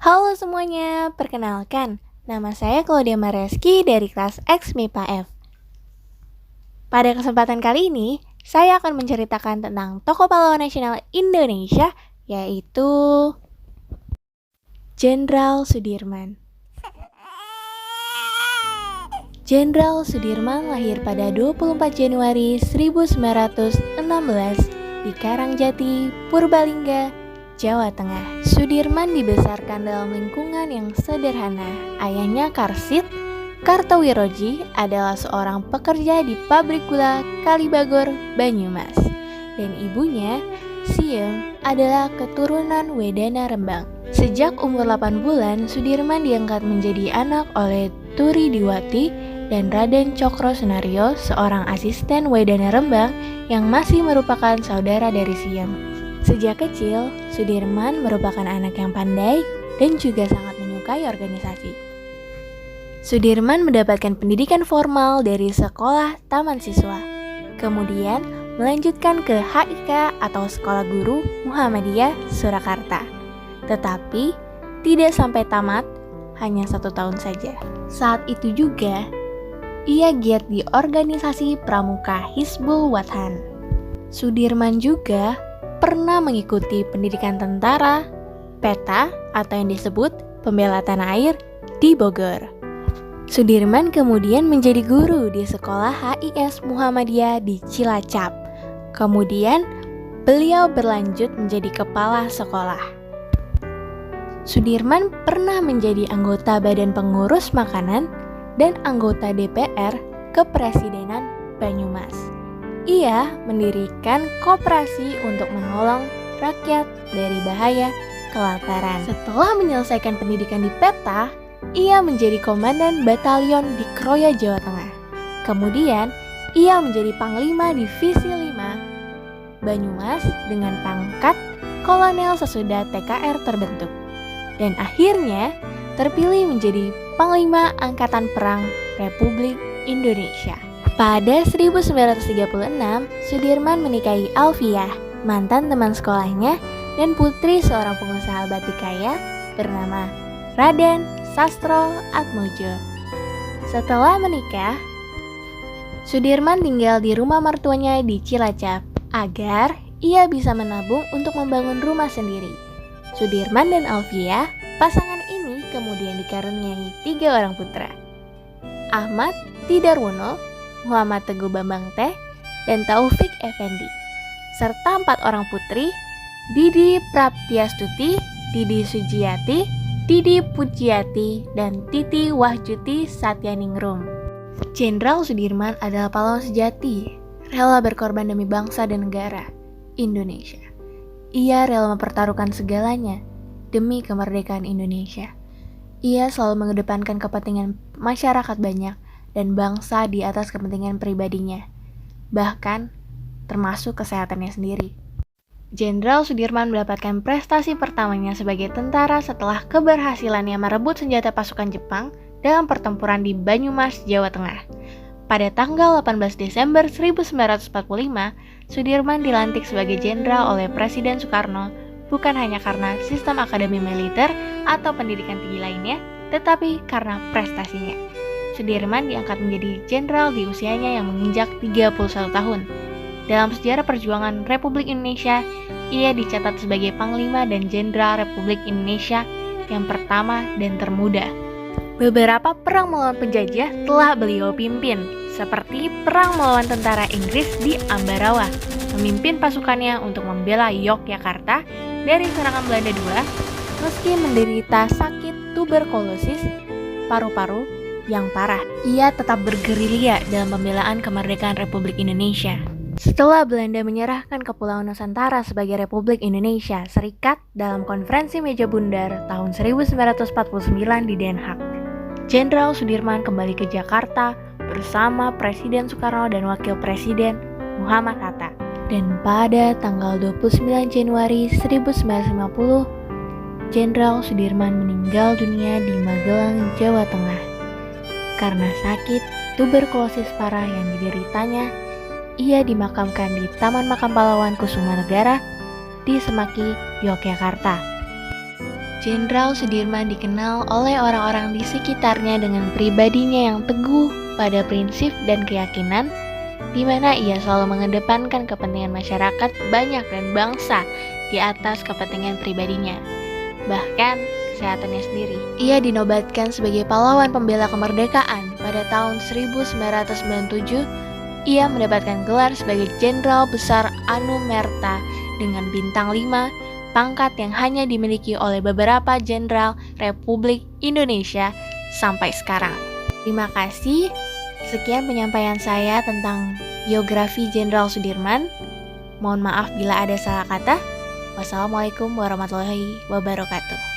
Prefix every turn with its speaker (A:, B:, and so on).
A: Halo semuanya, perkenalkan, nama saya Claudia Mareski dari kelas X MIPA F. Pada kesempatan kali ini, saya akan menceritakan tentang tokoh pahlawan nasional Indonesia, yaitu Jenderal Sudirman. Jenderal Sudirman lahir pada 24 Januari 1916 di Karangjati, Purbalingga, Jawa Tengah. Sudirman dibesarkan dalam lingkungan yang sederhana. Ayahnya Karsit Kartowiroji adalah seorang pekerja di pabrik gula Kalibagor, Banyumas. Dan ibunya, Siem, adalah keturunan Wedana Rembang. Sejak umur 8 bulan, Sudirman diangkat menjadi anak oleh Turi Diwati dan Raden Cokro Sunario, seorang asisten Wedana Rembang yang masih merupakan saudara dari Siem. Sejak kecil, Sudirman merupakan anak yang pandai dan juga sangat menyukai organisasi. Sudirman mendapatkan pendidikan formal dari sekolah taman siswa, kemudian melanjutkan ke HIK atau Sekolah Guru Muhammadiyah Surakarta. Tetapi tidak sampai tamat, hanya 1 tahun saja. Saat itu juga, ia giat di organisasi pramuka Hizbul Wathan. Sudirman juga pernah mengikuti pendidikan tentara, PETA atau yang disebut Pembela Tanah Air di Bogor. Sudirman kemudian menjadi guru di sekolah HIS Muhammadiyah di Cilacap. Kemudian beliau berlanjut menjadi kepala sekolah. Sudirman pernah menjadi anggota Badan Pengurus Makanan dan anggota DPR Kepresidenan Banyumas. Ia mendirikan koperasi untuk menolong rakyat dari bahaya kelaparan. Setelah menyelesaikan pendidikan di PETA, ia menjadi komandan batalion di Kroya, Jawa Tengah. Kemudian, ia menjadi Panglima Divisi 5 Banyumas dengan pangkat Kolonel sesudah TKR terbentuk. Dan akhirnya terpilih menjadi Panglima Angkatan Perang Republik Indonesia. Pada 1936, Sudirman menikahi Alfiah, mantan teman sekolahnya dan putri seorang pengusaha batik kaya bernama Raden Sastro Atmojo. Setelah menikah, Sudirman tinggal di rumah mertuanya di Cilacap agar ia bisa menabung untuk membangun rumah sendiri. Sudirman dan Alfiah, pasangan ini kemudian dikaruniai 3 orang putra, Ahmad Tidarwono, Muhammad Teguh Bambang Teh, dan Taufik Effendi, serta 4 orang putri, Didi Praptiastuti, Didi Sujiati, Didi Pujiati, dan Titi Wahjuti Satyaningrum. Jenderal Sudirman adalah pahlawan sejati, rela berkorban demi bangsa dan negara Indonesia. Ia rela mempertaruhkan segalanya demi kemerdekaan Indonesia. Ia selalu mengedepankan kepentingan masyarakat banyak dan bangsa di atas kepentingan pribadinya, bahkan termasuk kesehatannya sendiri. Jenderal Sudirman mendapatkan prestasi pertamanya sebagai tentara setelah keberhasilannya merebut senjata pasukan Jepang dalam pertempuran di Banyumas, Jawa Tengah. Pada tanggal 18 Desember 1945, Sudirman dilantik sebagai jenderal oleh Presiden Soekarno bukan hanya karena sistem akademi militer atau pendidikan tinggi lainnya, tetapi karena prestasinya. Sudirman diangkat menjadi jenderal di usianya yang menginjak 31 tahun. Dalam sejarah perjuangan Republik Indonesia, ia dicatat sebagai Panglima dan Jenderal Republik Indonesia yang pertama dan termuda. Beberapa perang melawan penjajah telah beliau pimpin, seperti perang melawan tentara Inggris di Ambarawa, memimpin pasukannya untuk membela Yogyakarta dari serangan Belanda II, meski menderita sakit tuberkulosis paru-paru yang parah. Ia tetap bergerilya dalam pembelaan kemerdekaan Republik Indonesia. Setelah Belanda menyerahkan Kepulauan Nusantara sebagai Republik Indonesia Serikat dalam Konferensi Meja Bundar tahun 1949 di Den Haag, Jenderal Sudirman kembali ke Jakarta bersama Presiden Soekarno dan Wakil Presiden Muhammad Hatta. Dan pada tanggal 29 Januari 1950, Jenderal Sudirman meninggal dunia di Magelang, Jawa Tengah. Karena sakit tuberkulosis parah yang dideritanya, ia dimakamkan di Taman Makam Pahlawan Kusumanegara di Semaki, Yogyakarta. Jenderal Sudirman dikenal oleh orang-orang di sekitarnya dengan pribadinya yang teguh pada prinsip dan keyakinan, di mana ia selalu mengedepankan kepentingan masyarakat banyak dan bangsa di atas kepentingan pribadinya. Bahkan kesehatannya sendiri. Ia dinobatkan sebagai pahlawan pembela kemerdekaan pada tahun 1997. Ia mendapatkan gelar sebagai Jenderal Besar Anumerta dengan bintang 5, pangkat yang hanya dimiliki oleh beberapa jenderal Republik Indonesia sampai sekarang. Terima kasih. Sekian penyampaian saya tentang biografi Jenderal Sudirman. Mohon maaf bila ada salah kata. Wassalamualaikum warahmatullahi wabarakatuh.